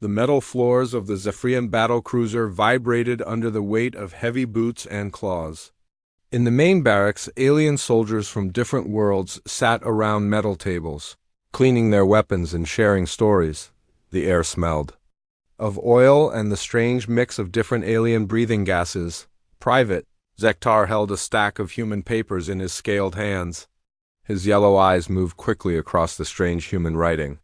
The metal floors of the Zephyrian battlecruiser vibrated under the weight of heavy boots and claws. In the main barracks, alien soldiers from different worlds sat around metal tables, cleaning their weapons and sharing stories. The air smelled of oil and the strange mix of different alien breathing gases. Private Zektar held a stack of human papers in his scaled hands. His yellow eyes moved quickly across the strange human writing.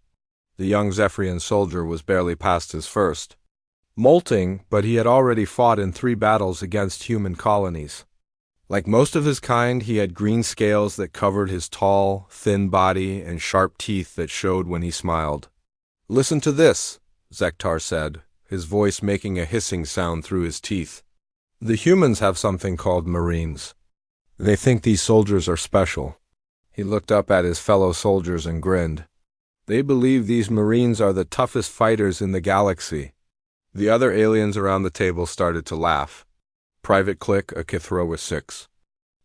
The young Zephyrian soldier was barely past his first molting, but he had already fought in 3 battles against human colonies. Like most of his kind, he had green scales that covered his tall, thin body and sharp teeth that showed when he smiled. "Listen to this," Zektar said, his voice making a hissing sound through his teeth. "The humans have something called Marines. They think these soldiers are special." He looked up at his fellow soldiers and grinned. "They believe these Marines are the toughest fighters in the galaxy." The other aliens around the table started to laugh. Private Click, a Kithro with 6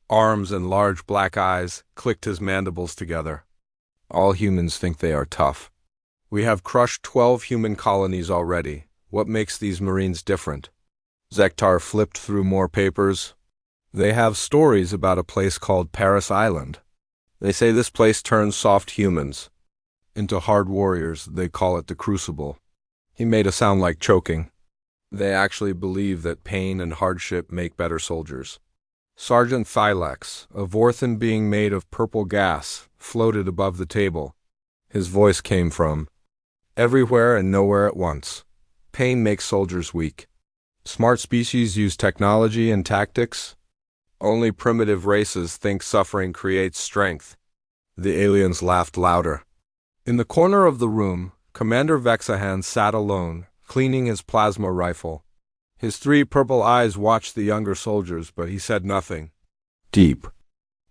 arms and large black eyes, clicked his mandibles together. "All humans think they are tough. We have crushed 12 human colonies already. What makes these Marines different?" Zektar flipped through more papers. "They have stories about a place called Paris Island. They say this place turns soft humans into hard warriors. They call it the Crucible." He made a sound like choking. "They actually believe that pain and hardship make better soldiers." Sergeant Thylax, a Vorthan being made of purple gas, floated above the table. His voice came from everywhere and nowhere at once. "Pain makes soldiers weak. Smart species use technology and tactics. Only primitive races think suffering creates strength." The aliens laughed louder. In the corner of the room, Commander Vexahan sat alone, cleaning his plasma rifle. His 3 purple eyes watched the younger soldiers, but he said nothing. Deep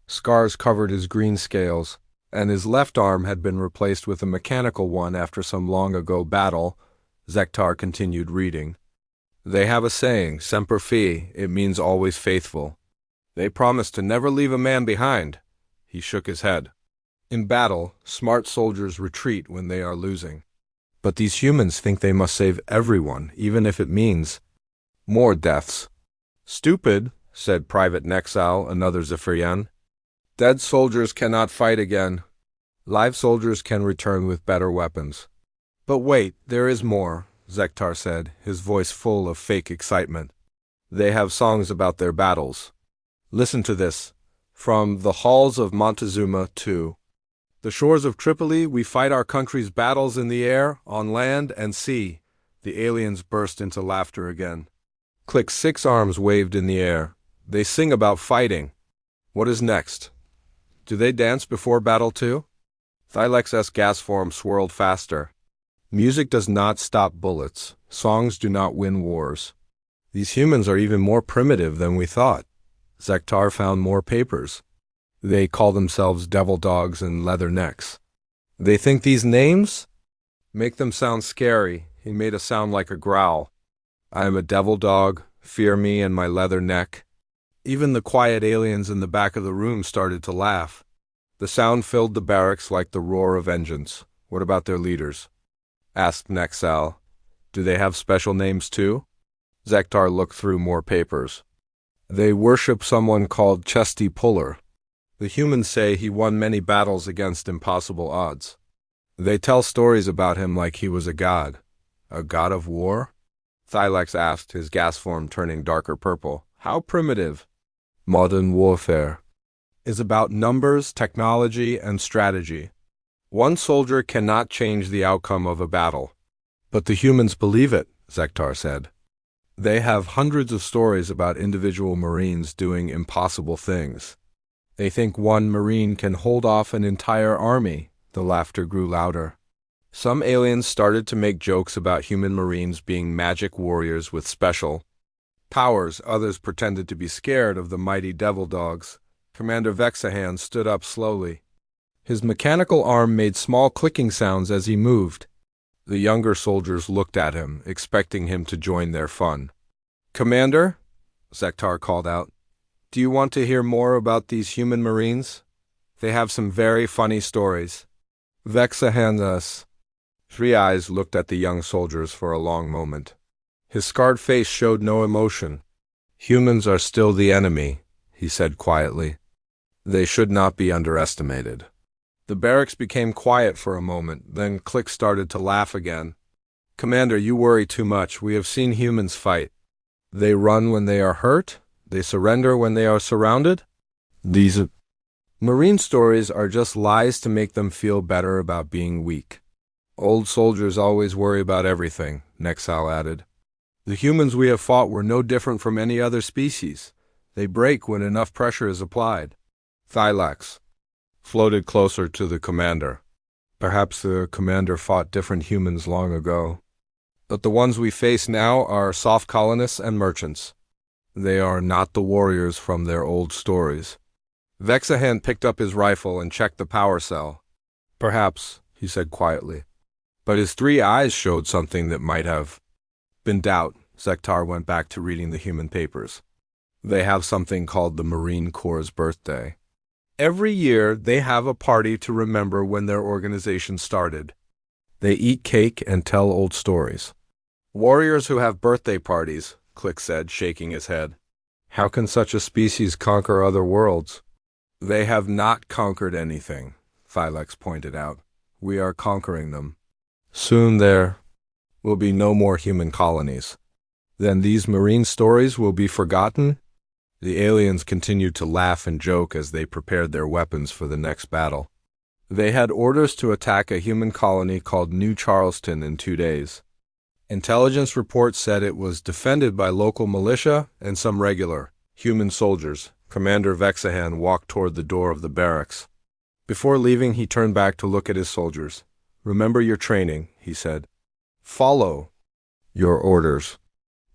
scars covered his green scales, and his left arm had been replaced with a mechanical one after some long-ago battle. Zektar continued reading. "They have a saying, Semper Fi, it means always faithful. They promise to never leave a man behind." He shook his head. "In battle, smart soldiers retreat when they are losing. But these humans think they must save everyone, even if it means more deaths." "Stupid," said Private Nexal, another Zephyrian. "Dead soldiers cannot fight again. Live soldiers can return with better weapons." "But wait, there is more," Zektar said, his voice full of fake excitement. "They have songs about their battles. Listen to this. From the halls of Montezuma to the shores of Tripoli, we fight our country's battles in the air, on land, and sea." The aliens burst into laughter again. Click's 6 arms waved in the air. "They sing about fighting. What is next? Do they dance before battle too?" Thylex's gas form swirled faster. "Music does not stop bullets. Songs do not win wars. These humans are even more primitive than we thought." Zektar found more papers. "They call themselves devil dogs and leather necks. They think these names make them sound scary." He made a sound like a growl. "I am a devil dog. Fear me and my leather neck." Even the quiet aliens in the back of the room started to laugh. The sound filled the barracks like the roar of engines. "What about their leaders?" asked Nexal. "Do they have special names too?" Zektar looked through more papers. "They worship someone called Chesty Puller. The humans say he won many battles against impossible odds. They tell stories about him like he was a god." "A god of war?" Thylax asked, his gas form turning darker purple. "How primitive?" "Modern warfare is about numbers, technology, and strategy. One soldier cannot change the outcome of a battle." "But the humans believe it," Zektar said. "They have hundreds of stories about individual Marines doing impossible things. They think one Marine can hold off an entire army." The laughter grew louder. Some aliens started to make jokes about human Marines being magic warriors with special powers. Others pretended to be scared of the mighty devil dogs. Commander Vexahan stood up slowly. His mechanical arm made small clicking sounds as he moved. The younger soldiers looked at him, expecting him to join their fun. "Commander," Zektar called out, "do you want to hear more about these human Marines? They have some very funny stories." Vexahan Three Eyes looked at the young soldiers for a long moment. His scarred face showed no emotion. Humans are still the enemy, he said quietly. They should not be underestimated. The barracks became quiet for a moment, then Click started to laugh again. Commander, you worry too much. We have seen humans fight. They run when they are hurt. They surrender when they are surrounded. These Marine stories are just lies to make them feel better about being weak. Old soldiers always worry about everything, Nexal added. The humans we have fought were no different from any other species. They break when enough pressure is applied. Thylax floated closer to the commander. Perhaps the commander fought different humans long ago. But the ones we face now are soft colonists and merchants. They are not the warriors from their old stories. Vexahan picked up his rifle and checked the power cell. Perhaps, he said quietly. But his three eyes showed something that might have been doubt. Zektar went back to reading the human papers. They have something called the Marine Corps' birthday. Every year, they have a party to remember when their organization started. They eat cake and tell old stories. Warriors who have birthday parties, Click said, shaking his head. How can such a species conquer other worlds? They have not conquered anything, Thylax pointed out. We are conquering them. Soon there will be no more human colonies. Then these marine stories will be forgotten? The aliens continued to laugh and joke as they prepared their weapons for the next battle. They had orders to attack a human colony called New Charleston in 2 days. Intelligence reports said it was defended by local militia and some regular human soldiers. Commander Vexahan walked toward the door of the barracks. Before leaving, he turned back to look at his soldiers. Remember your training, he said. Follow your orders.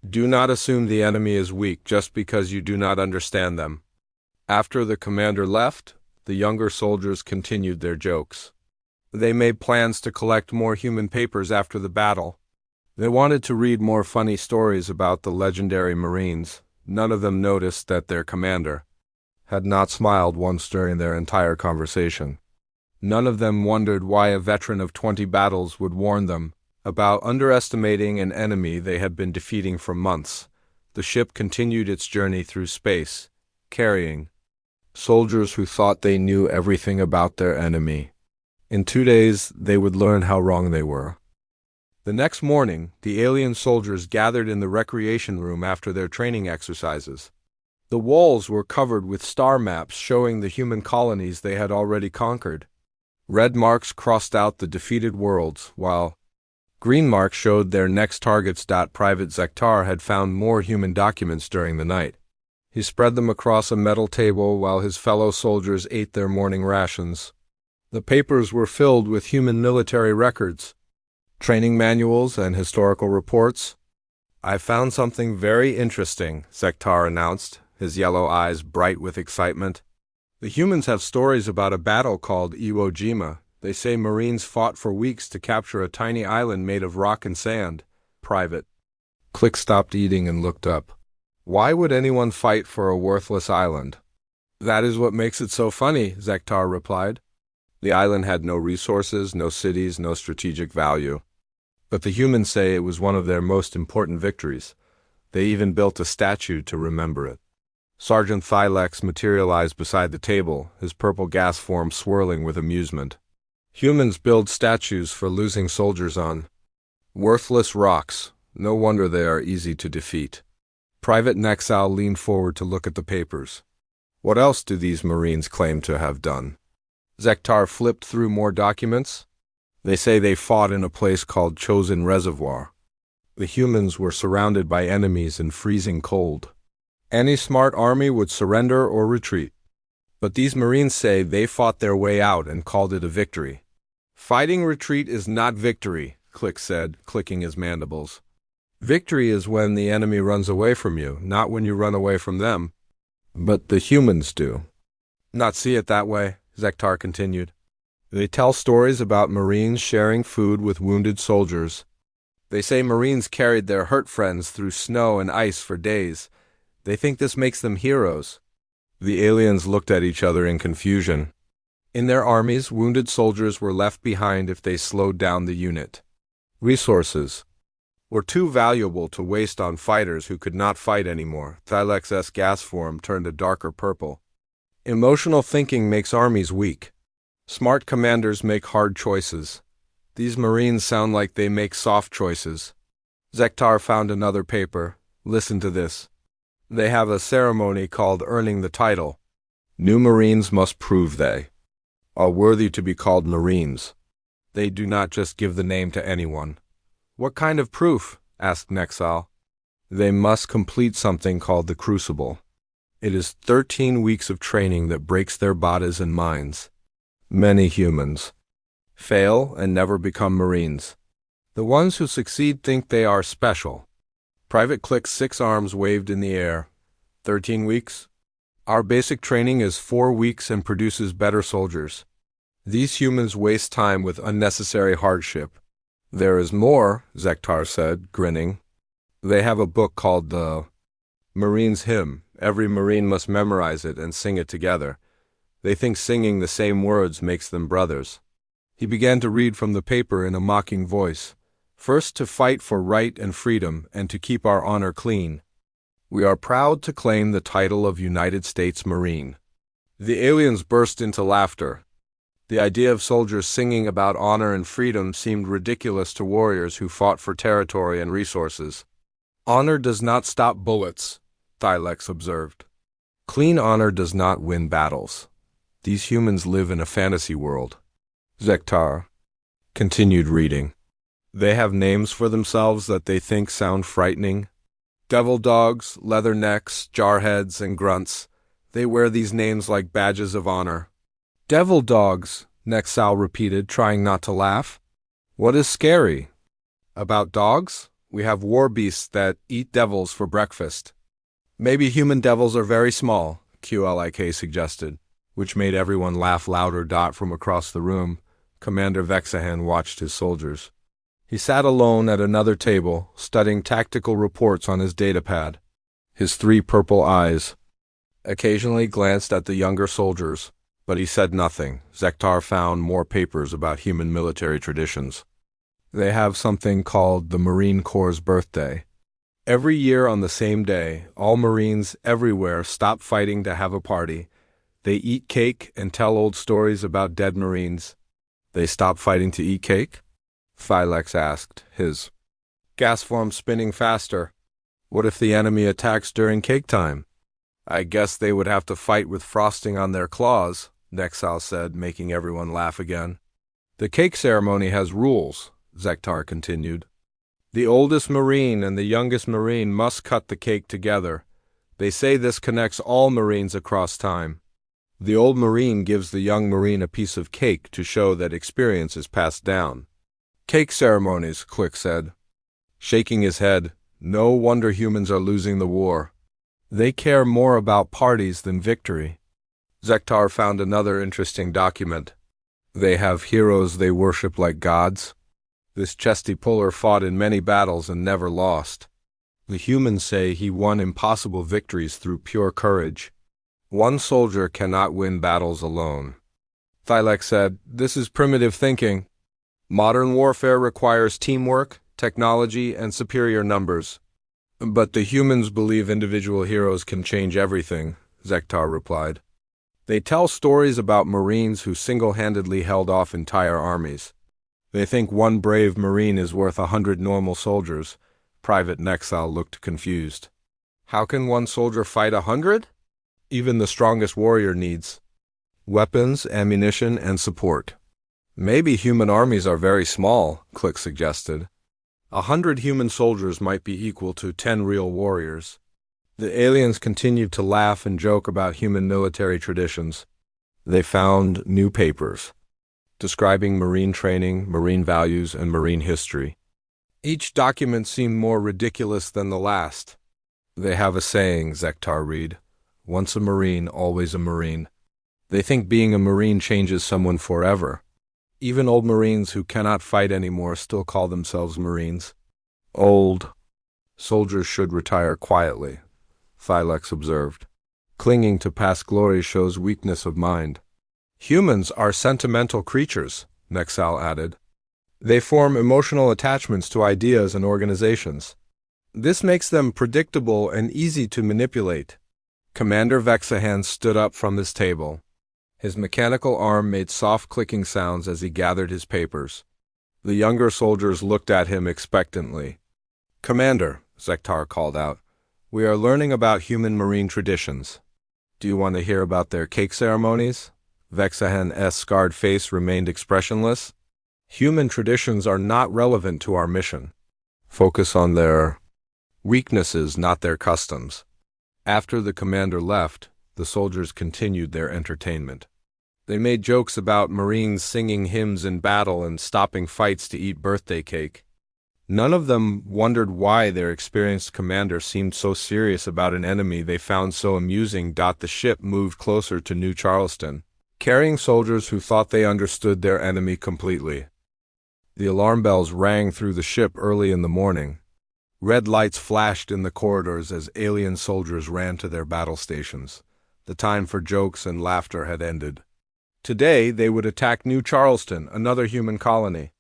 Do not assume the enemy is weak just because you do not understand them. After the commander left, the younger soldiers continued their jokes. They made plans to collect more human papers after the battle. They wanted to read more funny stories about the legendary Marines. None of them noticed that their commander had not smiled once during their entire conversation. None of them wondered why a veteran of 20 battles would warn them about underestimating an enemy they had been defeating for months. The ship continued its journey through space, carrying soldiers who thought they knew everything about their enemy. In 2 days, they would learn how wrong they were. The next morning, the alien soldiers gathered in the recreation room after their training exercises. The walls were covered with star maps showing the human colonies they had already conquered. Red marks crossed out the defeated worlds, while green marks showed their next targets. Private Zektar had found more human documents during the night. He spread them across a metal table while his fellow soldiers ate their morning rations. The papers were filled with human military records, training manuals, and historical reports. I found something very interesting, Zektar announced, his yellow eyes bright with excitement. The humans have stories about a battle called Iwo Jima. They say Marines fought for weeks to capture a tiny island made of rock and sand. Private Click stopped eating and looked up. Why would anyone fight for a worthless island? That is what makes it so funny, Zektar replied. The island had no resources, no cities, no strategic value. But the humans say it was one of their most important victories. They even built a statue to remember it. Sergeant Thylax materialized beside the table, his purple gas form swirling with amusement. Humans build statues for losing soldiers on worthless rocks. No wonder they are easy to defeat. Private Nexal leaned forward to look at the papers. What else do these Marines claim to have done? Zektar flipped through more documents. They say they fought in a place called Chosen Reservoir. The humans were surrounded by enemies in freezing cold. Any smart army would surrender or retreat. But these Marines say they fought their way out and called it a victory. Fighting retreat is not victory, Click said, clicking his mandibles. Victory is when the enemy runs away from you, not when you run away from them. But the humans do. Not see it that way, Zektar continued. They tell stories about Marines sharing food with wounded soldiers. They say Marines carried their hurt friends through snow and ice for days. They think this makes them heroes. The aliens looked at each other in confusion. In their armies, wounded soldiers were left behind if they slowed down the unit. Resources were too valuable to waste on fighters who could not fight anymore. Thylex's gas form turned a darker purple. Emotional thinking makes armies weak. Smart commanders make hard choices. These Marines sound like they make soft choices. Zektar found another paper. Listen to this. They have a ceremony called earning the title. New Marines must prove they are worthy to be called Marines. They do not just give the name to anyone. What kind of proof? Asked Nexal. They must complete something called the Crucible. It is 13 weeks of training that breaks their bodies and minds. Many humans fail and never become Marines. The ones who succeed think they are special. Private Click's 6 arms waved in the air. 13 weeks? Our basic training is 4 weeks and produces better soldiers. These humans waste time with unnecessary hardship. There is more, Zektar said, grinning. They have a book called the Marine's Hymn. Every Marine must memorize it and sing it together. They think singing the same words makes them brothers. He began to read from the paper in a mocking voice. First, to fight for right and freedom and to keep our honor clean. We are proud to claim the title of United States Marine. The aliens burst into laughter. The idea of soldiers singing about honor and freedom seemed ridiculous to warriors who fought for territory and resources. Honor does not stop bullets, Thylex observed. Clean honor does not win battles. These humans live in a fantasy world. Zektar continued reading. They have names for themselves that they think sound frightening. Devil dogs, leather necks, jarheads, and grunts. They wear these names like badges of honor. Devil dogs, Nexal repeated, trying not to laugh. What is scary? About dogs? We have war beasts that eat devils for breakfast. Maybe human devils are very small, QLIK suggested, which made everyone laugh louder. From across the room, Commander Vexahan watched his soldiers. He sat alone at another table, studying tactical reports on his datapad. His 3 purple eyes occasionally glanced at the younger soldiers, but he said nothing. Zektar found more papers about human military traditions. They have something called the Marine Corps' birthday. Every year on the same day, all Marines everywhere stop fighting to have a party. They eat cake and tell old stories about dead Marines. They stop fighting to eat cake? Thylex asked, his gas form spinning faster. What if the enemy attacks during cake time? I guess they would have to fight with frosting on their claws, Nexal said, making everyone laugh again. The cake ceremony has rules, Zektar continued. The oldest Marine and the youngest Marine must cut the cake together. They say this connects all Marines across time. The old Marine gives the young Marine a piece of cake to show that experience is passed down. Cake ceremonies, Click said, shaking his head. No wonder humans are losing the war. They care more about parties than victory. Zektar found another interesting document. They have heroes they worship like gods. This chesty puller fought in many battles and never lost. The humans say he won impossible victories through pure courage. One soldier cannot win battles alone. Thylex said, this is primitive thinking. Modern warfare requires teamwork, technology, and superior numbers. But the humans believe individual heroes can change everything, Zektar replied. They tell stories about Marines who single-handedly held off entire armies. They think one brave Marine is worth 100 normal soldiers. Private Nexal looked confused. How can one soldier fight 100? Even the strongest warrior needs weapons, ammunition, and support. Maybe human armies are very small, Click suggested. 100 human soldiers might be equal to 10 real warriors. The aliens continued to laugh and joke about human military traditions. They found new papers describing Marine training, Marine values, and Marine history. Each document seemed more ridiculous than the last. They have a saying, Zektar read, once a Marine, always a Marine. They think being a Marine changes someone forever. Even old Marines who cannot fight anymore still call themselves Marines. Old soldiers should retire quietly, Thylex observed. Clinging to past glory shows weakness of mind. Humans are sentimental creatures, Nexal added. They form emotional attachments to ideas and organizations. This makes them predictable and easy to manipulate. Commander Vexahan stood up from his table. His mechanical arm made soft clicking sounds as he gathered his papers. The younger soldiers looked at him expectantly. "Commander," Zektar called out, "we are learning about human marine traditions. Do you want to hear about their cake ceremonies?" Vexahan's scarred face remained expressionless. "Human traditions are not relevant to our mission. Focus on their weaknesses, not their customs." After the commander left, the soldiers continued their entertainment. They made jokes about Marines singing hymns in battle and stopping fights to eat birthday cake. None of them wondered why their experienced commander seemed so serious about an enemy they found so amusing. The ship moved closer to New Charleston, carrying soldiers who thought they understood their enemy completely. The alarm bells rang through the ship early in the morning. Red lights flashed in the corridors as alien soldiers ran to their battle stations. The time for jokes and laughter had ended. Today they would attack New Charleston, another human colony.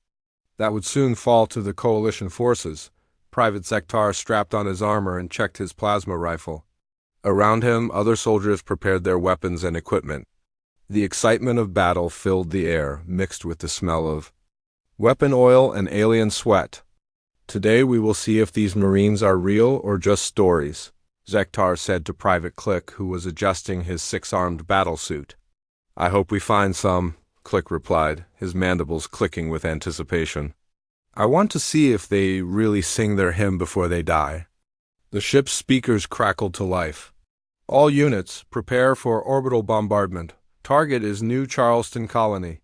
That would soon fall to the coalition forces. Private Zektar strapped on his armor and checked his plasma rifle. Around him, other soldiers prepared their weapons and equipment. The excitement of battle filled the air, mixed with the smell of weapon oil and alien sweat. "Today we will see if these Marines are real or just stories," Zektar said to Private Click, who was adjusting his six-armed battlesuit. "I hope we find some," Click replied, his mandibles clicking with anticipation. "I want to see if they really sing their hymn before they die." The ship's speakers crackled to life. "All units, prepare for orbital bombardment. Target is New Charleston Colony.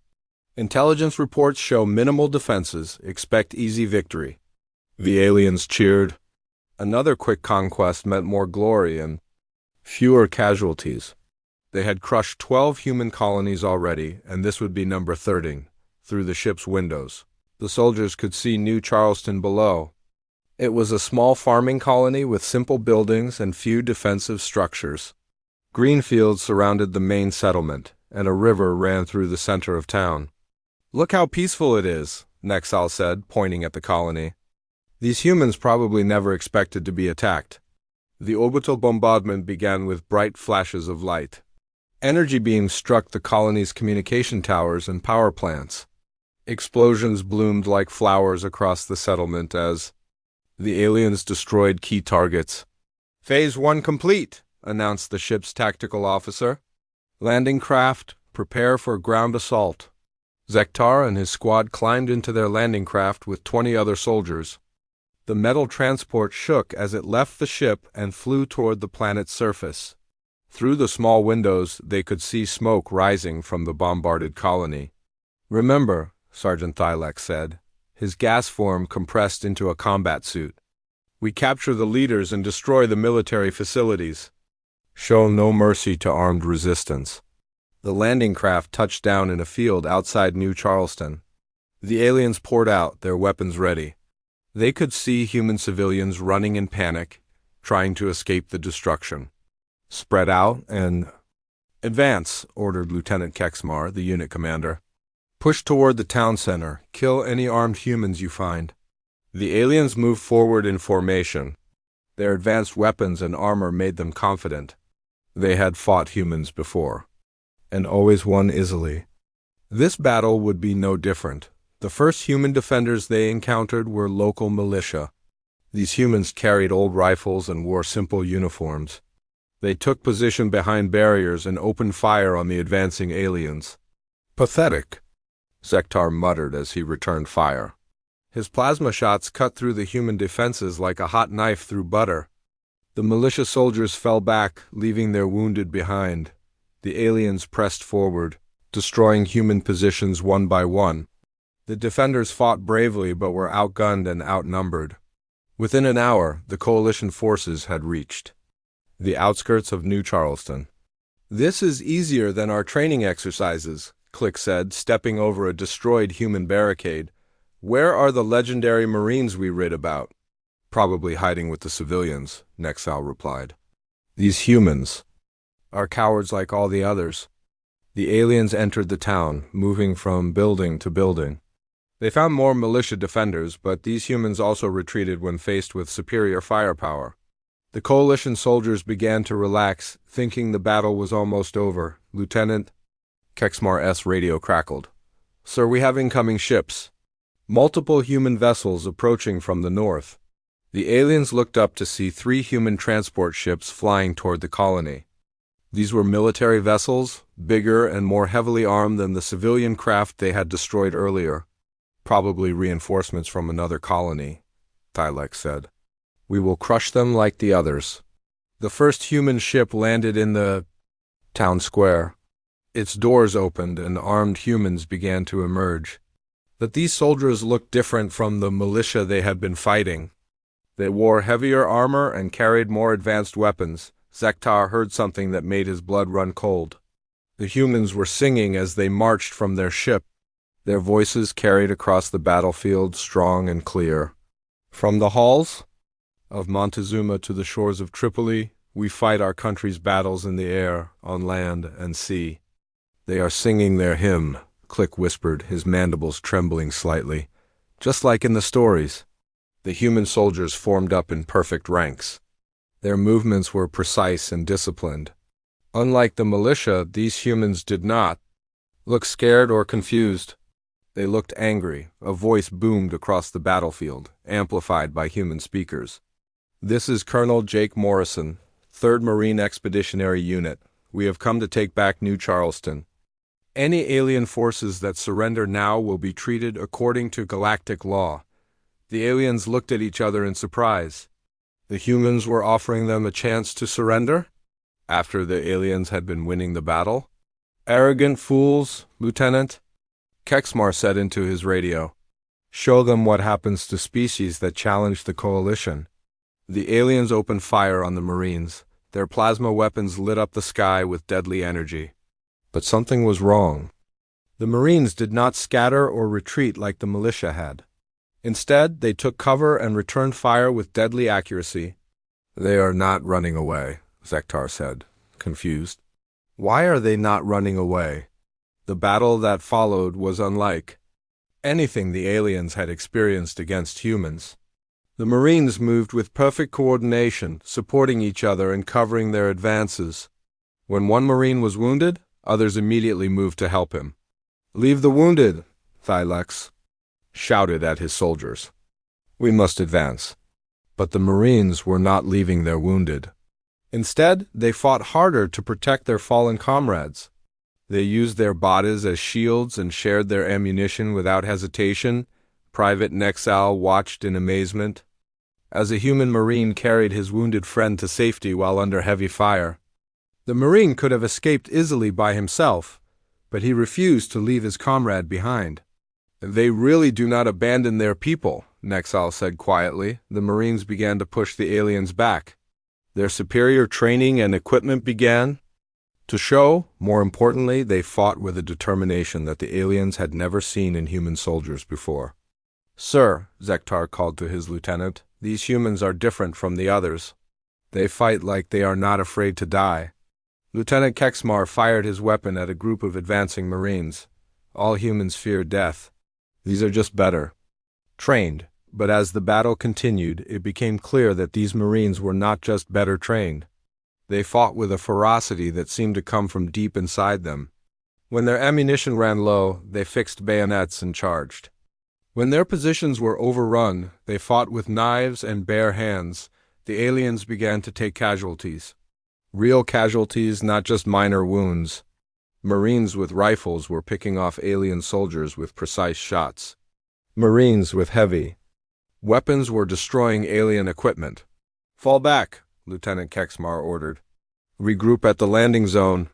Intelligence reports show minimal defenses. Expect easy victory." The aliens cheered. Another quick conquest meant more glory and fewer casualties. They had crushed 12 human colonies already, and this would be number 13, through the ship's windows. The soldiers could see New Charleston below. It was a small farming colony with simple buildings and few defensive structures. Green fields surrounded the main settlement, and a river ran through the center of town. "Look how peaceful it is," Nexal said, pointing at the colony. "These humans probably never expected to be attacked." The orbital bombardment began with bright flashes of light. Energy beams struck the colony's communication towers and power plants. Explosions bloomed like flowers across the settlement as the aliens destroyed key targets. "Phase 1 complete," announced the ship's tactical officer. "Landing craft, prepare for ground assault." Zektar and his squad climbed into their landing craft with 20 other soldiers. The metal transport shook as it left the ship and flew toward the planet's surface. Through the small windows, they could see smoke rising from the bombarded colony. "Remember," Sergeant Thylek said, his gas form compressed into a combat suit, "we capture the leaders and destroy the military facilities. Show no mercy to armed resistance." The landing craft touched down in a field outside New Charleston. The aliens poured out, their weapons ready. They could see human civilians running in panic, trying to escape the destruction. "Spread out and advance," ordered Lieutenant Kexmar, the unit commander. "Push toward the town center. Kill any armed humans you find." The aliens moved forward in formation. Their advanced weapons and armor made them confident. They had fought humans before, and always won easily. This battle would be no different. The first human defenders they encountered were local militia. These humans carried old rifles and wore simple uniforms. They took position behind barriers and opened fire on the advancing aliens. "Pathetic," Zektar muttered as he returned fire. His plasma shots cut through the human defenses like a hot knife through butter. The militia soldiers fell back, leaving their wounded behind. The aliens pressed forward, destroying human positions one by one. The defenders fought bravely but were outgunned and outnumbered. Within an hour, the coalition forces had reached the outskirts of New Charleston. "This is easier than our training exercises," Click said, stepping over a destroyed human barricade. "Where are the legendary Marines we read about?" "Probably hiding with the civilians," Nexal replied. "These humans are cowards like all the others." The aliens entered the town, moving from building to building. They found more militia defenders, but these humans also retreated when faced with superior firepower. The coalition soldiers began to relax, thinking the battle was almost over. Lieutenant Kexmar's radio crackled. "Sir, we have incoming ships. Multiple human vessels approaching from the north." The aliens looked up to see 3 human transport ships flying toward the colony. These were military vessels, bigger and more heavily armed than the civilian craft they had destroyed earlier. "Probably reinforcements from another colony," Thylek said. "We will crush them like the others." The first human ship landed in the town square. Its doors opened and armed humans began to emerge. But these soldiers looked different from the militia they had been fighting. They wore heavier armor and carried more advanced weapons. Zektar heard something that made his blood run cold. The humans were singing as they marched from their ship. Their voices carried across the battlefield, strong and clear. "From the halls of Montezuma to the shores of Tripoli, we fight our country's battles in the air, on land, and sea." "They are singing their hymn," Click whispered, his mandibles trembling slightly. "Just like in the stories." The human soldiers formed up in perfect ranks. Their movements were precise and disciplined. Unlike the militia, these humans did not look scared or confused. They looked angry. A voice boomed across the battlefield, amplified by human speakers. "This is Colonel Jake Morrison, 3rd Marine Expeditionary Unit. We have come to take back New Charleston. Any alien forces that surrender now will be treated according to galactic law." The aliens looked at each other in surprise. The humans were offering them a chance to surrender? After the aliens had been winning the battle? "Arrogant fools, Lieutenant," Kexmar said into his radio. "Show them what happens to species that challenge the coalition." The aliens opened fire on the Marines. Their plasma weapons lit up the sky with deadly energy. But something was wrong. The Marines did not scatter or retreat like the militia had. Instead, they took cover and returned fire with deadly accuracy. "They are not running away," Zektar said, confused. "Why are they not running away?" The battle that followed was unlike anything the aliens had experienced against humans. The Marines moved with perfect coordination, supporting each other and covering their advances. When one Marine was wounded, others immediately moved to help him. "Leave the wounded," Thylex shouted at his soldiers. "We must advance." But the Marines were not leaving their wounded. Instead, they fought harder to protect their fallen comrades. They used their bodies as shields and shared their ammunition without hesitation. Private Nexal watched in amazement as a human Marine carried his wounded friend to safety while under heavy fire. The Marine could have escaped easily by himself, but he refused to leave his comrade behind. "They really do not abandon their people," Nexal said quietly. The Marines began to push the aliens back. Their superior training and equipment began to show. More importantly, they fought with a determination that the aliens had never seen in human soldiers before. "Sir," Zektar called to his lieutenant, "these humans are different from the others. They fight like they are not afraid to die." Lieutenant Kexmar fired his weapon at a group of advancing Marines. All humans fear death. These are just better trained. But as the battle continued, it became clear that these Marines were not just better trained. They fought with a ferocity that seemed to come from deep inside them. When their ammunition ran low, they fixed bayonets and charged. When their positions were overrun, they fought with knives and bare hands. The aliens began to take casualties. Real casualties, not just minor wounds. Marines with rifles were picking off alien soldiers with precise shots. Marines with heavy weapons were destroying alien equipment. "Fall back," Lieutenant Kexmar ordered. "Regroup at the landing zone."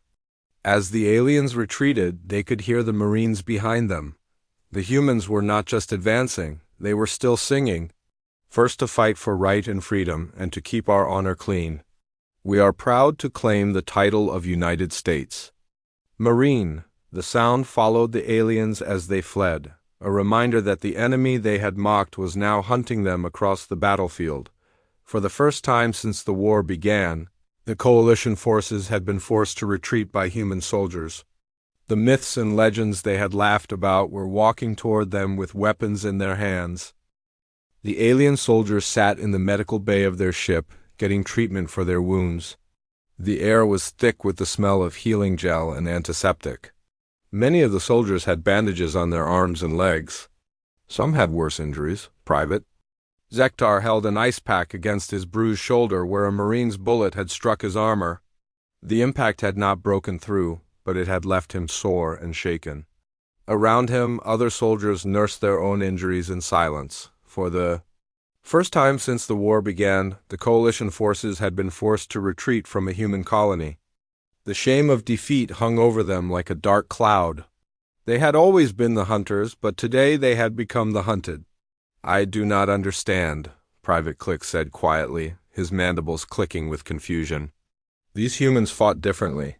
As the aliens retreated, they could hear the Marines behind them. The humans were not just advancing, they were still singing. "First to fight for right and freedom, and to keep our honor clean. We are proud to claim the title of United States." Marine. The sound followed the aliens as they fled, a reminder that the enemy they had mocked was now hunting them across the battlefield. For the first time since the war began, the coalition forces had been forced to retreat by human soldiers. The myths and legends they had laughed about were walking toward them with weapons in their hands. The alien soldiers sat in the medical bay of their ship, getting treatment for their wounds. The air was thick with the smell of healing gel and antiseptic. Many of the soldiers had bandages on their arms and legs. Some had worse injuries. Private Zektar held an ice pack against his bruised shoulder where a Marine's bullet had struck his armor. The impact had not broken through, but it had left him sore and shaken. Around him, other soldiers nursed their own injuries in silence. For the first time since the war began, the coalition forces had been forced to retreat from a human colony. The shame of defeat hung over them like a dark cloud. They had always been the hunters, but today they had become the hunted. "I do not understand," Private Click said quietly, his mandibles clicking with confusion. "These humans fought differently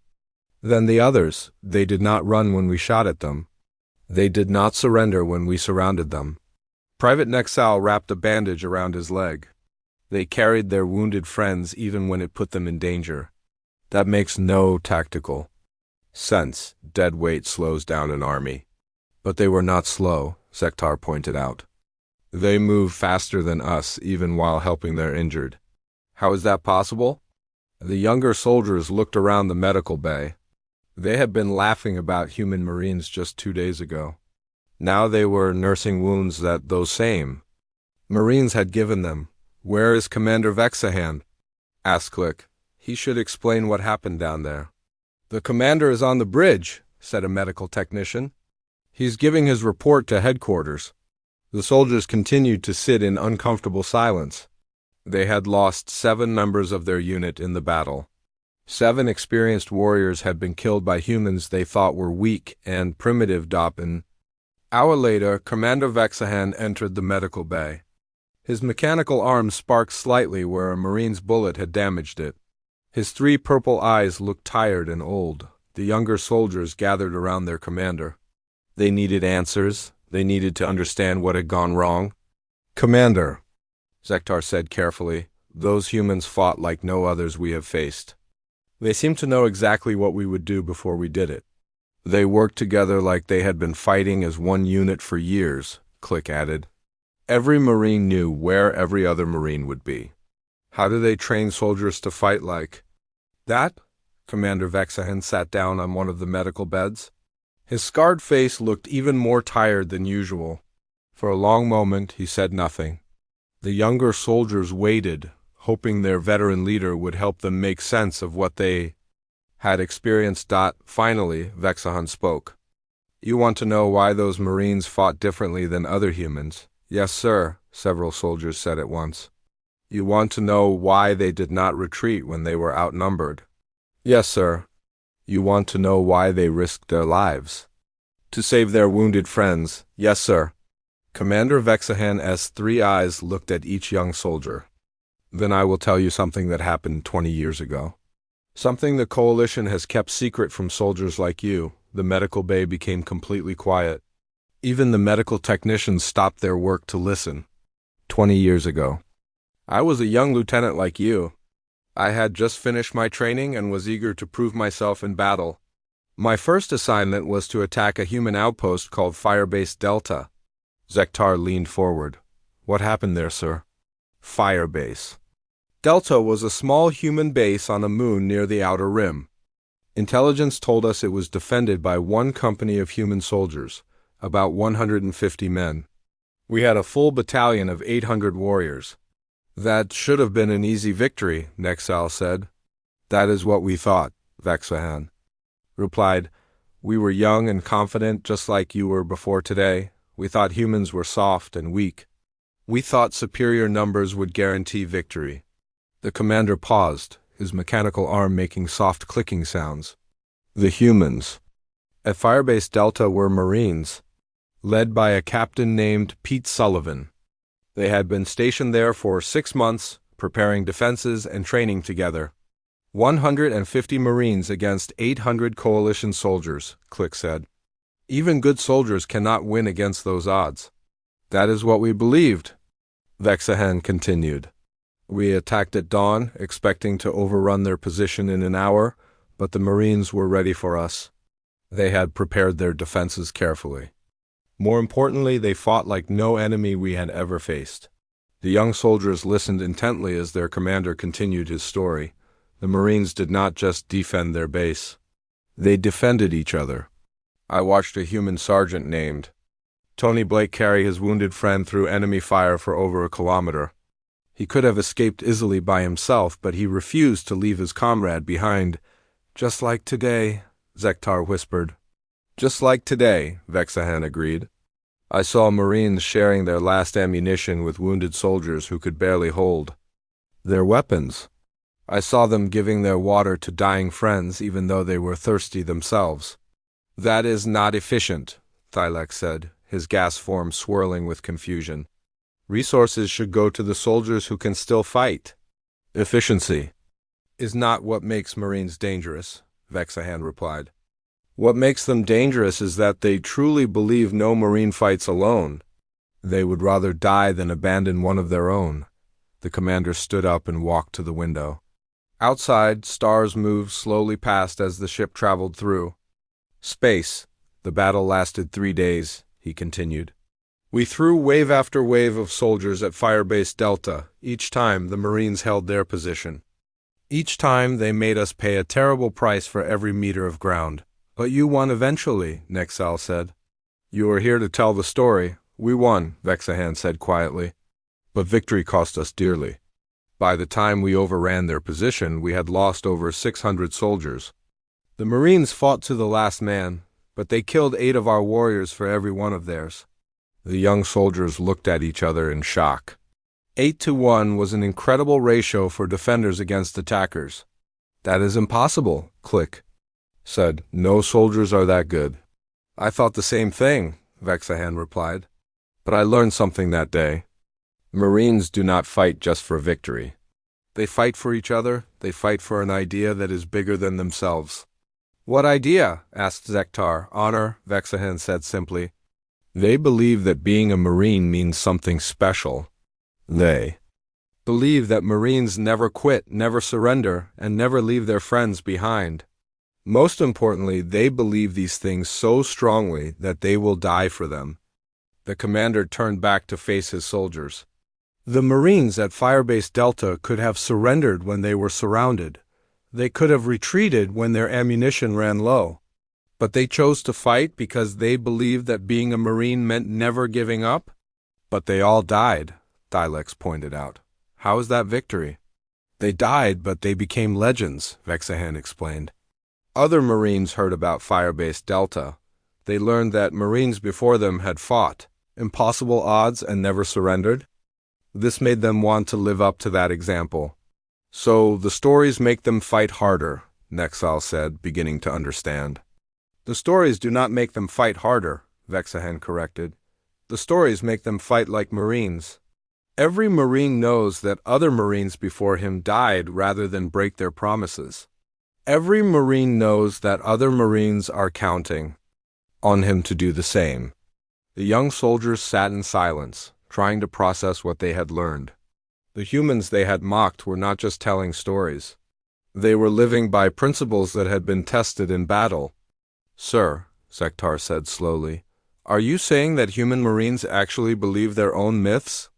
than the others. They did not run when we shot at them. They did not surrender when we surrounded them." Private Nexal wrapped a bandage around his leg. "They carried their wounded friends even when it put them in danger. That makes no tactical sense. Dead weight slows down an army." "But they were not slow," Zektar pointed out. "They move faster than us even while helping their injured." "How is that possible?" The younger soldiers looked around the medical bay. They had been laughing about human Marines just 2 days ago. Now they were nursing wounds that those same Marines had given them. "Where is Commander Vexahan?" asked Click. "He should explain what happened down there." "The commander is on the bridge," said a medical technician. "He's giving his report to headquarters." The soldiers continued to sit in uncomfortable silence. They had lost 7 members of their unit in the battle. 7 experienced warriors had been killed by humans they thought were weak and primitive. An hour later, Commander Vexahan entered the medical bay. His mechanical arm sparked slightly where a Marine's bullet had damaged it. His 3 purple eyes looked tired and old. The younger soldiers gathered around their commander. They needed answers. They needed to understand what had gone wrong. "Commander," Zektar said carefully, "those humans fought like no others we have faced. They seemed to know exactly what we would do before we did it. They worked together like they had been fighting as one unit for years," Click added. "Every Marine knew where every other Marine would be." "How do they train soldiers to fight like that?" Commander Vexahan sat down on one of the medical beds. His scarred face looked even more tired than usual. For a long moment he said nothing. The younger soldiers waited, hoping their veteran leader would help them make sense of what they had experienced. Finally, Vexahan spoke. "You want to know why those Marines fought differently than other humans?" "Yes, sir," several soldiers said at once. "You want to know why they did not retreat when they were outnumbered?" "Yes, sir." "You want to know why they risked their lives to save their wounded friends?" "Yes, sir." Commander Vexahan's 3 eyes looked at each young soldier. "Then I will tell you something that happened 20 years ago. Something the coalition has kept secret from soldiers like you." The medical bay became completely quiet. Even the medical technicians stopped their work to listen. 20 years ago. I was a young lieutenant like you. I had just finished my training and was eager to prove myself in battle. My first assignment was to attack a human outpost called Firebase Delta. Zektar leaned forward. "What happened there, sir?" "Firebase Delta was a small human base on a moon near the outer rim. Intelligence told us it was defended by one company of human soldiers, about 150 men. We had a full battalion of 800 warriors. That should have been an easy victory," Nexal said. "That is what we thought," Vexahan replied. "We were young and confident just like you were before today. We thought humans were soft and weak. We thought superior numbers would guarantee victory." The commander paused, his mechanical arm making soft clicking sounds. "The humans at Firebase Delta were Marines, led by a captain named Pete Sullivan. They had been stationed there for 6 months, preparing defenses and training together. 150 Marines against 800 coalition soldiers," Click said. "Even good soldiers cannot win against those odds." "That is what we believed," Vexahan continued. "We attacked at dawn, expecting to overrun their position in an hour, but the Marines were ready for us. They had prepared their defenses carefully. More importantly, they fought like no enemy we had ever faced. The young soldiers listened intently as their commander continued his story. The Marines did not just defend their base. They defended each other. I watched a human sergeant named Tony Blake carry his wounded friend through enemy fire for over a kilometer. He could have escaped easily by himself, but he refused to leave his comrade behind. "Just like today," Zektar whispered. "Just like today," Vexahan agreed. "I saw Marines sharing their last ammunition with wounded soldiers who could barely hold their weapons. I saw them giving their water to dying friends even though they were thirsty themselves." "That is not efficient," Thylek said, his gas form swirling with confusion. "Resources should go to the soldiers who can still fight." "Efficiency is not what makes Marines dangerous," Vexahan replied. "What makes them dangerous is that they truly believe no Marine fights alone. They would rather die than abandon one of their own." The commander stood up and walked to the window. Outside, stars moved slowly past as the ship traveled through space. "The battle lasted 3 days," he continued. "We threw wave after wave of soldiers at Firebase Delta. Each time, the Marines held their position. Each time, they made us pay a terrible price for every meter of ground. But you won eventually," Nexal said. "You are here to tell the story. We won," Vexahan said quietly. "But victory cost us dearly. By the time we overran their position, we had lost over 600 soldiers. The Marines fought to the last man, but they killed 8 of our warriors for every one of theirs." The young soldiers looked at each other in shock. 8 to 1 was an incredible ratio for defenders against attackers. "That is impossible," Click said. "No soldiers are that good." "I thought the same thing," Vexahan replied. "But I learned something that day. Marines do not fight just for victory. They fight for each other. They fight for an idea that is bigger than themselves." "What idea?" asked Zektar. "Honor," Vexahan said simply. "They believe that being a Marine means something special. They believe that Marines never quit, never surrender, and never leave their friends behind. Most importantly, they believe these things so strongly that they will die for them." The commander turned back to face his soldiers. "The Marines at Firebase Delta could have surrendered when they were surrounded. They could have retreated when their ammunition ran low. But they chose to fight because they believed that being a Marine meant never giving up." "But they all died," Thylex pointed out. "How is that victory?" "They died, but they became legends," Vexahan explained. Other Marines heard about Firebase Delta. They learned that Marines before them had fought impossible odds and never surrendered. This made them want to live up to that example. "So the stories make them fight harder," Nexal said, beginning to understand. "The stories do not make them fight harder," Vexahan corrected. "The stories make them fight like Marines. Every Marine knows that other Marines before him died rather than break their promises. Every Marine knows that other Marines are counting on him to do the same." The young soldiers sat in silence, trying to process what they had learned. The humans they had mocked were not just telling stories. They were living by principles that had been tested in battle. "Sir," Zektar said slowly, "are you saying that human Marines actually believe their own myths?"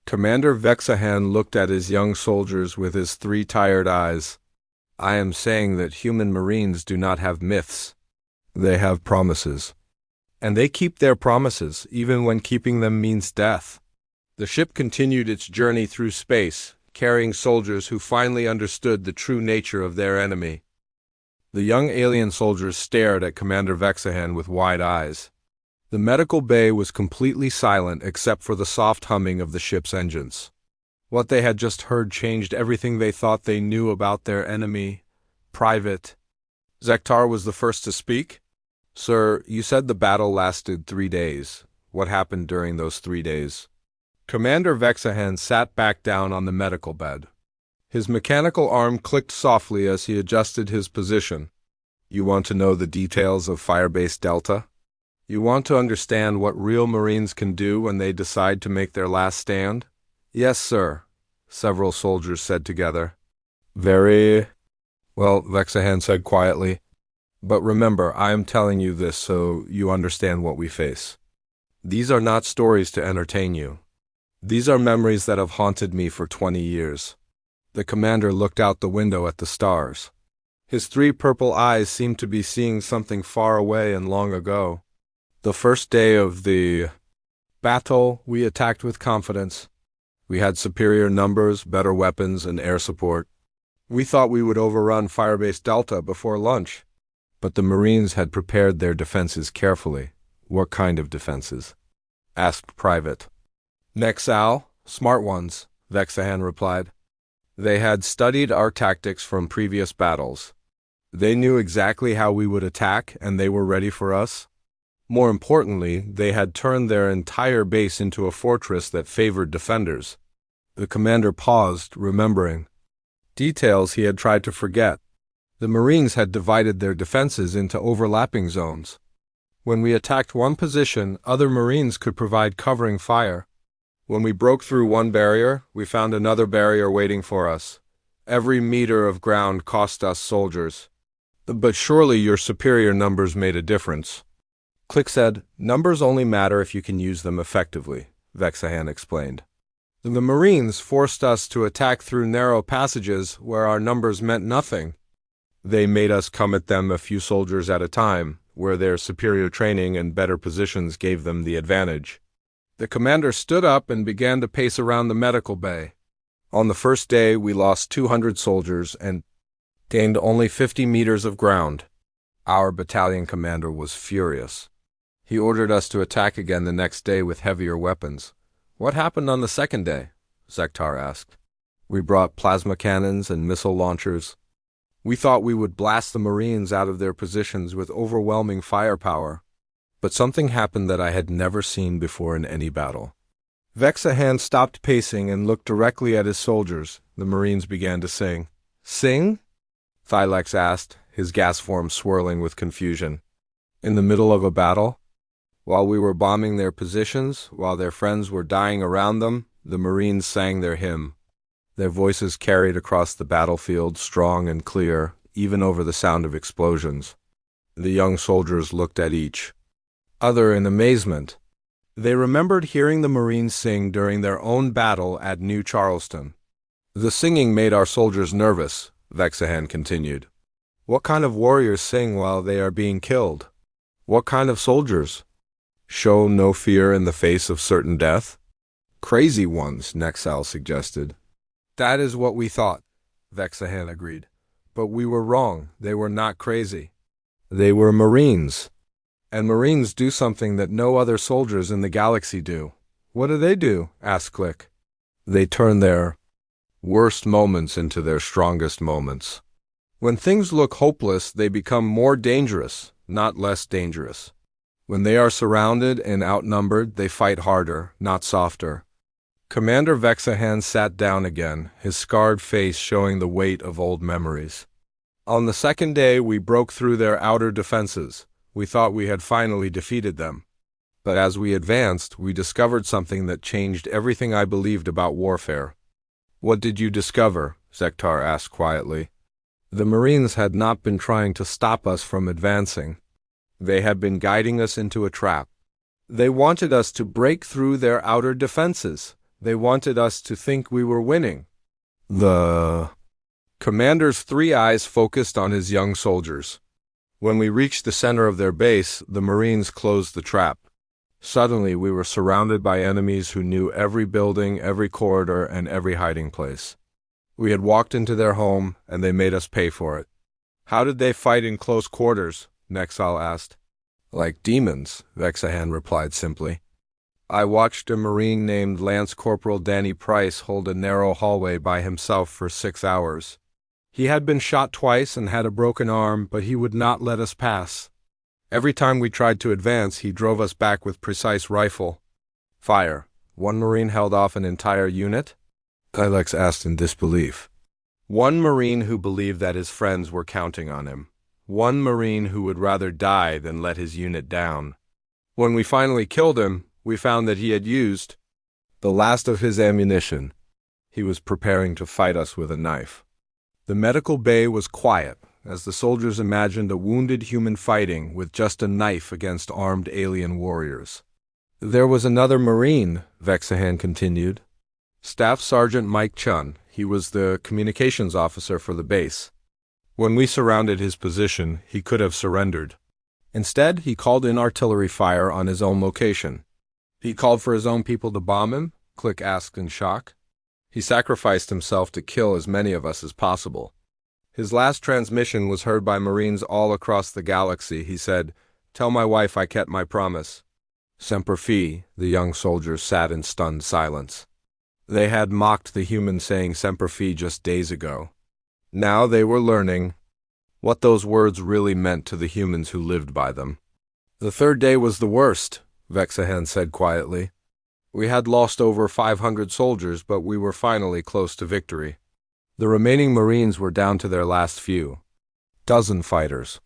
Commander Vexahan looked at his young soldiers with his 3 tired eyes. "I am saying that human Marines do not have myths. They have promises. And they keep their promises, even when keeping them means death." The ship continued its journey through space, carrying soldiers who finally understood the true nature of their enemy. The young alien soldiers stared at Commander Vexahan with wide eyes. The medical bay was completely silent except for the soft humming of the ship's engines. What they had just heard changed everything they thought they knew about their enemy. Private Zektar was the first to speak. "Sir, you said the battle lasted 3 days. What happened during those 3 days?" Commander Vexahan sat back down on the medical bed. His mechanical arm clicked softly as he adjusted his position. "You want to know the details of Firebase Delta? You want to understand what real Marines can do when they decide to make their last stand?" "Yes, sir," several soldiers said together. "Very well," Vexahan said quietly. But remember, I am telling you this so you understand what we face. These are not stories to entertain you. These are memories that have haunted me for 20 years. The commander looked out the window at the stars. His three purple eyes seemed to be seeing something far away and long ago. The first day of the battle, we attacked with confidence. We had superior numbers, better weapons, and air support. We thought we would overrun Firebase Delta before lunch. But the Marines had prepared their defenses carefully. What kind of defenses? Asked Private. Nexal, smart ones, Vexahan replied. They had studied our tactics from previous battles. They knew exactly how we would attack, and they were ready for us. More importantly, they had turned their entire base into a fortress that favored defenders. The commander paused, remembering details he had tried to forget. The Marines had divided their defenses into overlapping zones. When we attacked one position, other Marines could provide covering fire. When we broke through one barrier, we found another barrier waiting for us. Every meter of ground cost us soldiers. But surely your superior numbers made a difference. Click said, numbers only matter if you can use them effectively, Vexahan explained. The Marines forced us to attack through narrow passages where our numbers meant nothing. They made us come at them a few soldiers at a time, where their superior training and better positions gave them the advantage. The commander stood up and began to pace around the medical bay. On the first day, we lost 200 soldiers and gained only 50 meters of ground. Our battalion commander was furious. He ordered us to attack again the next day with heavier weapons. What happened on the second day? Zektar asked. We brought plasma cannons and missile launchers. We thought we would blast the Marines out of their positions with overwhelming firepower. But something happened that I had never seen before in any battle. Vexahan stopped pacing and looked directly at his soldiers. The Marines began to sing. Sing? Thylex asked, his gas form swirling with confusion. In the middle of a battle? While we were bombing their positions, while their friends were dying around them, the Marines sang their hymn. Their voices carried across the battlefield, strong and clear, even over the sound of explosions. The young soldiers looked at each other in amazement. They remembered hearing the Marines sing during their own battle at New Charleston. The singing made our soldiers nervous, Vexahan continued. What kind of warriors sing while they are being killed? What kind of soldiers? Show no fear in the face of certain death? Crazy ones, Nexal suggested. That is what we thought, Vexahan agreed. But we were wrong. They were not crazy. They were Marines. And Marines do something that no other soldiers in the galaxy do. What do? Asked Click. They turn their worst moments into their strongest moments. When things look hopeless, they become more dangerous, not less dangerous. When they are surrounded and outnumbered, they fight harder, not softer. Commander Vexahan sat down again, his scarred face showing the weight of old memories. On the second day, we broke through their outer defenses. We thought we had finally defeated them. But as we advanced, we discovered something that changed everything I believed about warfare. What did you discover? Zektar asked quietly. The Marines had not been trying to stop us from advancing. They had been guiding us into a trap. They wanted us to break through their outer defenses. They wanted us to think we were winning. The commander's three eyes focused on his young soldiers. When we reached the center of their base, the Marines closed the trap. Suddenly, we were surrounded by enemies who knew every building, every corridor, and every hiding place. We had walked into their home, and they made us pay for it. How did they fight in close quarters? Nexal asked. Like demons, Vexahan replied simply. I watched a Marine named Lance Corporal Danny Price hold a narrow hallway by himself for 6 hours. He had been shot twice and had a broken arm, but he would not let us pass. Every time we tried to advance, he drove us back with precise rifle fire. One Marine held off an entire unit? Kylex asked in disbelief. One Marine who believed that his friends were counting on him. One Marine who would rather die than let his unit down. When we finally killed him, we found that he had used the last of his ammunition. He was preparing to fight us with a knife. The medical bay was quiet, as the soldiers imagined a wounded human fighting with just a knife against armed alien warriors. There was another Marine, Vexahan continued. Staff Sergeant Mike Chun. He was the communications officer for the base. When we surrounded his position, he could have surrendered. Instead, he called in artillery fire on his own location. He called for his own people to bomb him? Click asked in shock. He sacrificed himself to kill as many of us as possible. His last transmission was heard by Marines all across the galaxy. He said, "Tell my wife I kept my promise." Semper Fi, the young soldiers sat in stunned silence. They had mocked the human saying Semper Fi just days ago. Now they were learning what those words really meant to the humans who lived by them. The third day was the worst, Vexahan said quietly. We had lost over 500 soldiers, but we were finally close to victory. The remaining Marines were down to their last few. Dozen fighters.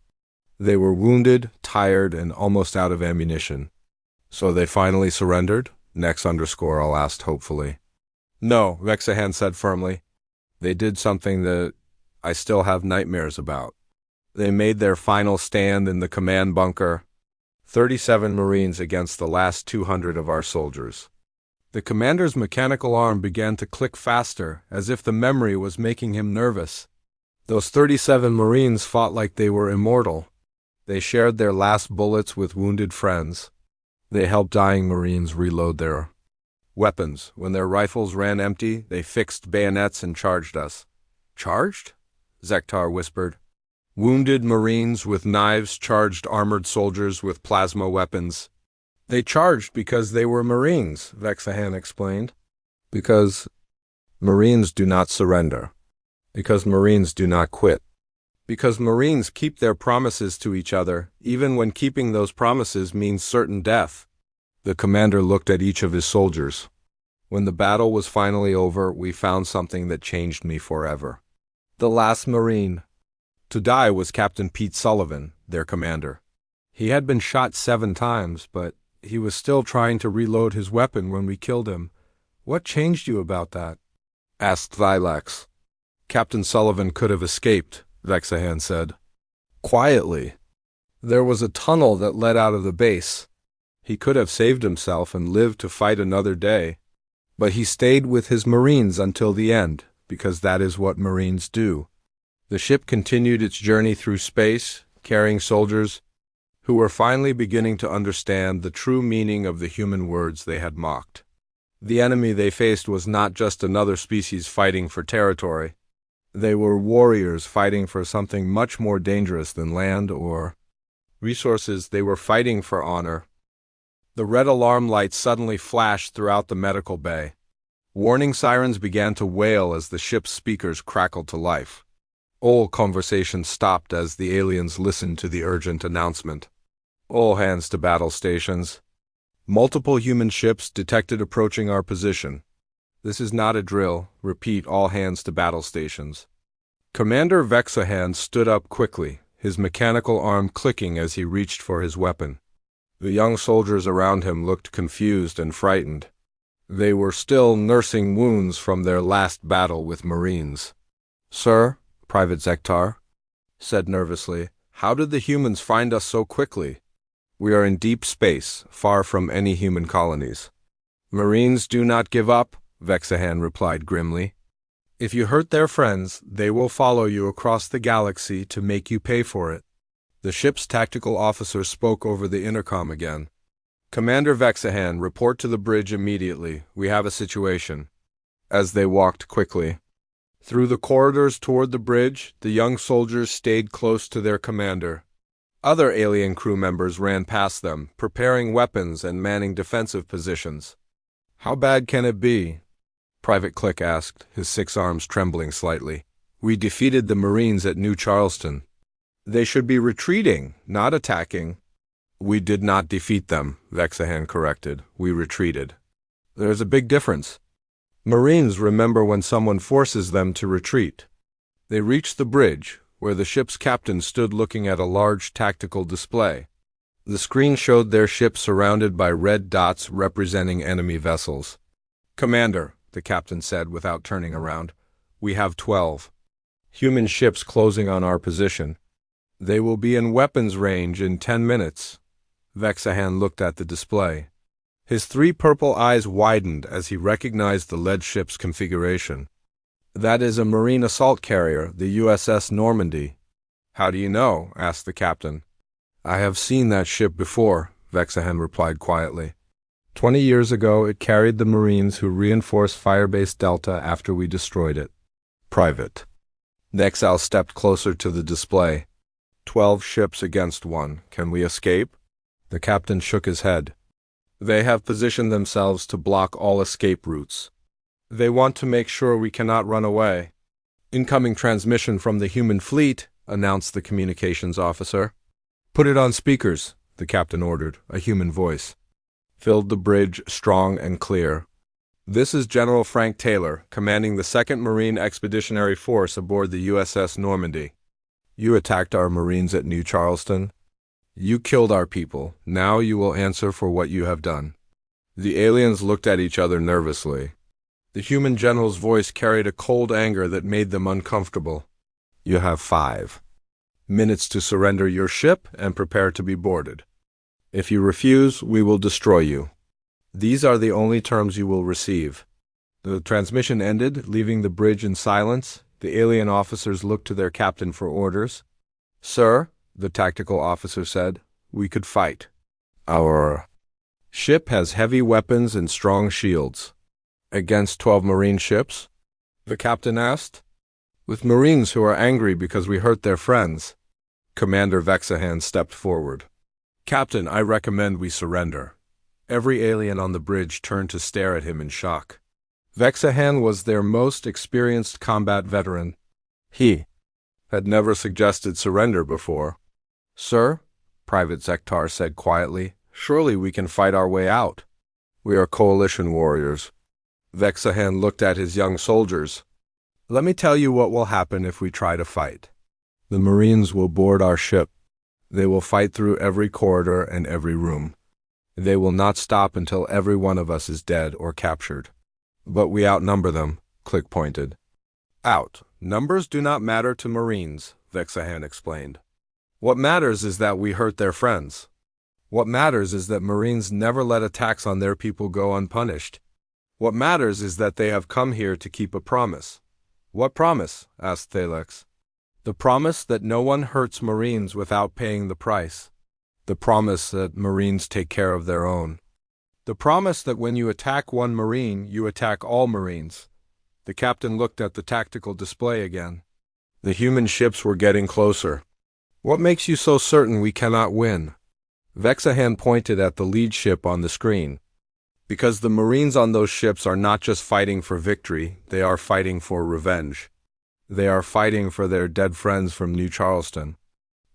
They were wounded, tired, and almost out of ammunition. So they finally surrendered? Nex_all asked hopefully. No, Vexahan said firmly. They did something that I still have nightmares about. They made their final stand in the command bunker. 37 Marines against the last 200 of our soldiers. The commander's mechanical arm began to click faster, as if the memory was making him nervous. Those 37 Marines fought like they were immortal. They shared their last bullets with wounded friends. They helped dying Marines reload their weapons. When their rifles ran empty, they fixed bayonets and charged us. Charged? Zektar whispered. Wounded Marines with knives charged armored soldiers with plasma weapons. They charged because they were Marines, Vexahan explained. Because Marines do not surrender. Because Marines do not quit. Because Marines keep their promises to each other, even when keeping those promises means certain death. The commander looked at each of his soldiers. When the battle was finally over, we found something that changed me forever. The last Marine to die was Captain Pete Sullivan, their commander. He had been shot 7 times, but he was still trying to reload his weapon when we killed him. What changed you about that? Asked Thylax. Captain Sullivan could have escaped, Vexahan said. Quietly. There was a tunnel that led out of the base. He could have saved himself and lived to fight another day. But he stayed with his Marines until the end, because that is what Marines do. The ship continued its journey through space, carrying soldiers who were finally beginning to understand the true meaning of the human words they had mocked. The enemy they faced was not just another species fighting for territory. They were warriors fighting for something much more dangerous than land or resources. They were fighting for honor. The red alarm lights suddenly flashed throughout the medical bay. Warning sirens began to wail as the ship's speakers crackled to life. All conversation stopped as the aliens listened to the urgent announcement. All hands to battle stations. Multiple human ships detected approaching our position. This is not a drill. Repeat, all hands to battle stations. Commander Vexahan stood up quickly, his mechanical arm clicking as he reached for his weapon. The young soldiers around him looked confused and frightened. They were still nursing wounds from their last battle with Marines. Sir, Private Zektar said nervously, how did the humans find us so quickly? We are in deep space, far from any human colonies. Marines do not give up, Vexahan replied grimly. If you hurt their friends, they will follow you across the galaxy to make you pay for it. The ship's tactical officer spoke over the intercom again. Commander Vexahan, report to the bridge immediately. We have a situation. As they walked quickly through the corridors toward the bridge, the young soldiers stayed close to their commander. Other alien crew members ran past them, preparing weapons and manning defensive positions. How bad can it be? Private Click asked, his 6 arms trembling slightly. We defeated the Marines at New Charleston. They should be retreating, not attacking. We did not defeat them, Vexahan corrected. We retreated. There's a big difference. Marines remember when someone forces them to retreat. They reached the bridge, where the ship's captain stood looking at a large tactical display. The screen showed their ship surrounded by red dots representing enemy vessels. Commander, the captain said without turning around, we have 12. Human ships closing on our position. They will be in weapons range in 10 minutes. Vexahan looked at the display. His three purple eyes widened as he recognized the lead ship's configuration. That is a marine assault carrier, the USS Normandy. How do you know? Asked the captain. I have seen that ship before, Vexahan replied quietly. 20 years ago, it carried the Marines who reinforced Firebase Delta after we destroyed it. Private. Nexal stepped closer to the display. 12 ships against 1. Can we escape? The captain shook his head. They have positioned themselves to block all escape routes. They want to make sure we cannot run away. Incoming transmission from the human fleet, announced the communications officer. Put it on speakers, the captain ordered, a human voice. Filled the bridge strong and clear. This is General Frank Taylor, commanding the 2nd Marine Expeditionary Force aboard the USS Normandy. You attacked our Marines at New Charleston. You killed our people. Now you will answer for what you have done. The aliens looked at each other nervously. The human general's voice carried a cold anger that made them uncomfortable. You have 5 minutes to surrender your ship and prepare to be boarded. If you refuse, we will destroy you. These are the only terms you will receive. The transmission ended, leaving the bridge in silence. The alien officers looked to their captain for orders. Sir, the tactical officer said, we could fight. Our ship has heavy weapons and strong shields. Against 12 Marine ships? The captain asked. With Marines who are angry because we hurt their friends. Commander Vexahan stepped forward. Captain, I recommend we surrender. Every alien on the bridge turned to stare at him in shock. Vexahan was their most experienced combat veteran. He had never suggested surrender before. Sir, Private Zektar said quietly, surely we can fight our way out. We are coalition warriors. Vexahan looked at his young soldiers. Let me tell you what will happen if we try to fight. The Marines will board our ship. They will fight through every corridor and every room. They will not stop until every one of us is dead or captured. But we outnumber them, Click pointed. Out. Numbers do not matter to Marines, Vexahan explained. What matters is that we hurt their friends. What matters is that Marines never let attacks on their people go unpunished. What matters is that they have come here to keep a promise. What promise? Asked Thalex. The promise that no one hurts Marines without paying the price. The promise that Marines take care of their own. The promise that when you attack one Marine, you attack all Marines. The captain looked at the tactical display again. The human ships were getting closer. What makes you so certain we cannot win? Vexahan pointed at the lead ship on the screen. Because the Marines on those ships are not just fighting for victory, they are fighting for revenge. They are fighting for their dead friends from New Charleston.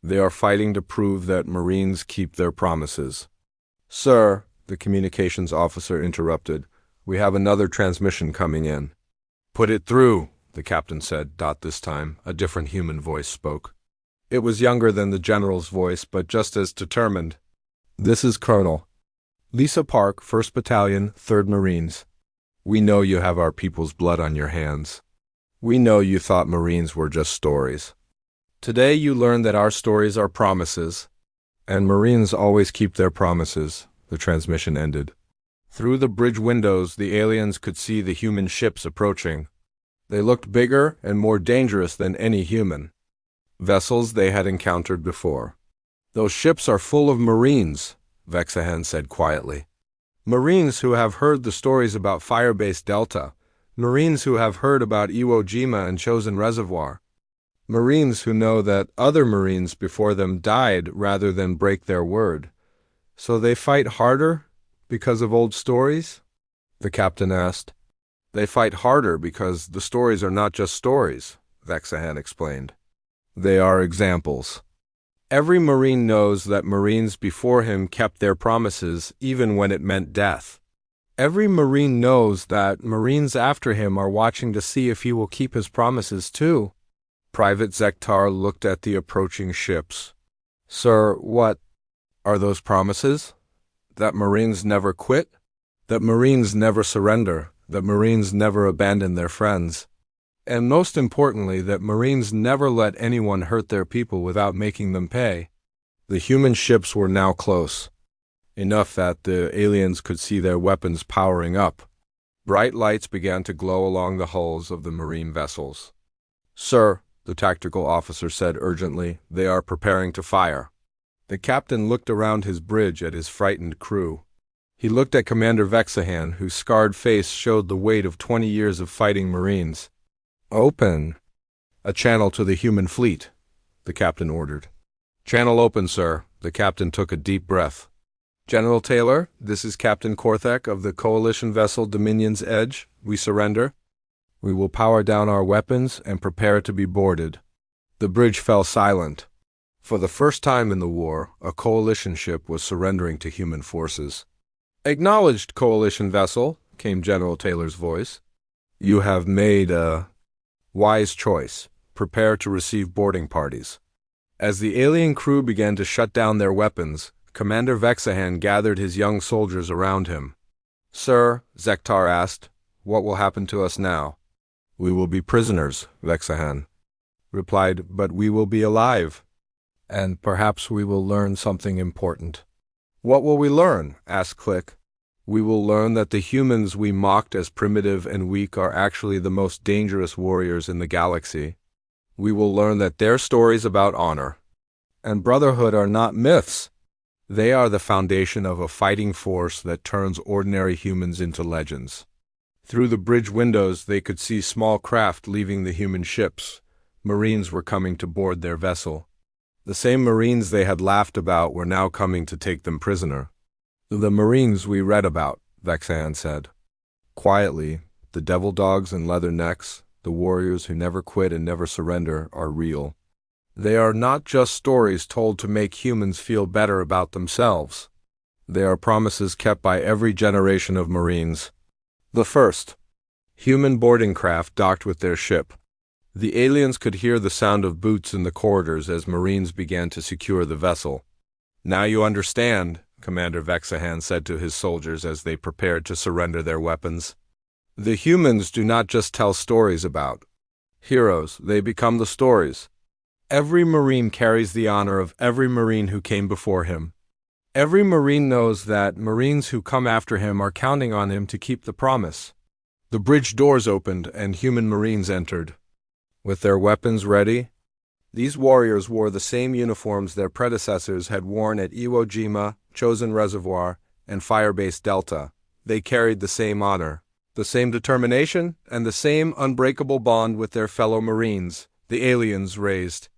They are fighting to prove that Marines keep their promises. Sir, the communications officer interrupted, we have another transmission coming in. Put it through, the captain said. This time, a different human voice spoke. It was younger than the general's voice, but just as determined. This is Colonel Lisa Park, 1st Battalion, 3rd Marines. We know you have our people's blood on your hands. We know you thought Marines were just stories. Today you learned that our stories are promises, and Marines always keep their promises. The transmission ended. Through the bridge windows, the aliens could see the human ships approaching. They looked bigger and more dangerous than any human vessels they had encountered before. Those ships are full of Marines, Vexahan said quietly. Marines who have heard the stories about Firebase Delta. Marines who have heard about Iwo Jima and Chosin Reservoir. Marines who know that other Marines before them died rather than break their word. So they fight harder because of old stories? The captain asked. They fight harder because the stories are not just stories, Vexahan explained. They are examples. Every Marine knows that Marines before him kept their promises even when it meant death. Every Marine knows that Marines after him are watching to see if he will keep his promises too. Private Zektar looked at the approaching ships. Sir, what are those promises? That Marines never quit? That Marines never surrender? That Marines never abandon their friends? And most importantly, that Marines never let anyone hurt their people without making them pay. The human ships were now close, enough that the aliens could see their weapons powering up. Bright lights began to glow along the hulls of the Marine vessels. "Sir," the tactical officer said urgently, "they are preparing to fire." The captain looked around his bridge at his frightened crew. He looked at Commander Vexahan, whose scarred face showed the weight of 20 years of fighting Marines. "Open a channel to the human fleet," the captain ordered. "Channel open, sir." The captain took a deep breath. "General Taylor, this is Captain Korthek of the coalition vessel Dominion's Edge. We surrender. We will power down our weapons and prepare to be boarded." The bridge fell silent. For the first time in the war, a coalition ship was surrendering to human forces. "Acknowledged, coalition vessel," came General Taylor's voice. "You have made a wise choice. Prepare to receive boarding parties." As the alien crew began to shut down their weapons, Commander Vexahan gathered his young soldiers around him. "Sir," Zektar asked, "what will happen to us now?" "We will be prisoners," Vexahan replied, "but we will be alive. And perhaps we will learn something important." "What will we learn?" asked Click. "We will learn that the humans we mocked as primitive and weak are actually the most dangerous warriors in the galaxy. We will learn that their stories about honor and brotherhood are not myths. They are the foundation of a fighting force that turns ordinary humans into legends." Through the bridge windows they could see small craft leaving the human ships. Marines were coming to board their vessel. The same Marines they had laughed about were now coming to take them prisoner. "The Marines we read about," Vexan said. Quietly, the devil dogs and leather necks, the warriors who never quit and never surrender, are real. They are not just stories told to make humans feel better about themselves. They are promises kept by every generation of Marines. The first human boarding craft docked with their ship. The aliens could hear the sound of boots in the corridors as Marines began to secure the vessel. "Now you understand," Commander Vexahan said to his soldiers as they prepared to surrender their weapons. "The humans do not just tell stories about heroes, they become the stories. Every Marine carries the honor of every Marine who came before him. Every Marine knows that Marines who come after him are counting on him to keep the promise." The bridge doors opened and human Marines entered. With their weapons ready, these warriors wore the same uniforms their predecessors had worn at Iwo Jima, Chosin Reservoir, and Firebase Delta. They carried the same honor, the same determination, and the same unbreakable bond with their fellow Marines. The aliens raised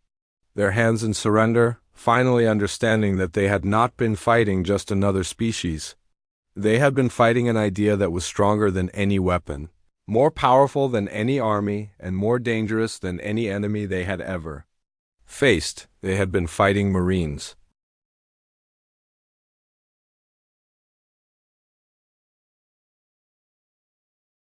their hands in surrender, finally understanding that they had not been fighting just another species. They had been fighting an idea that was stronger than any weapon, more powerful than any army, and more dangerous than any enemy they had ever faced. They had been fighting Marines.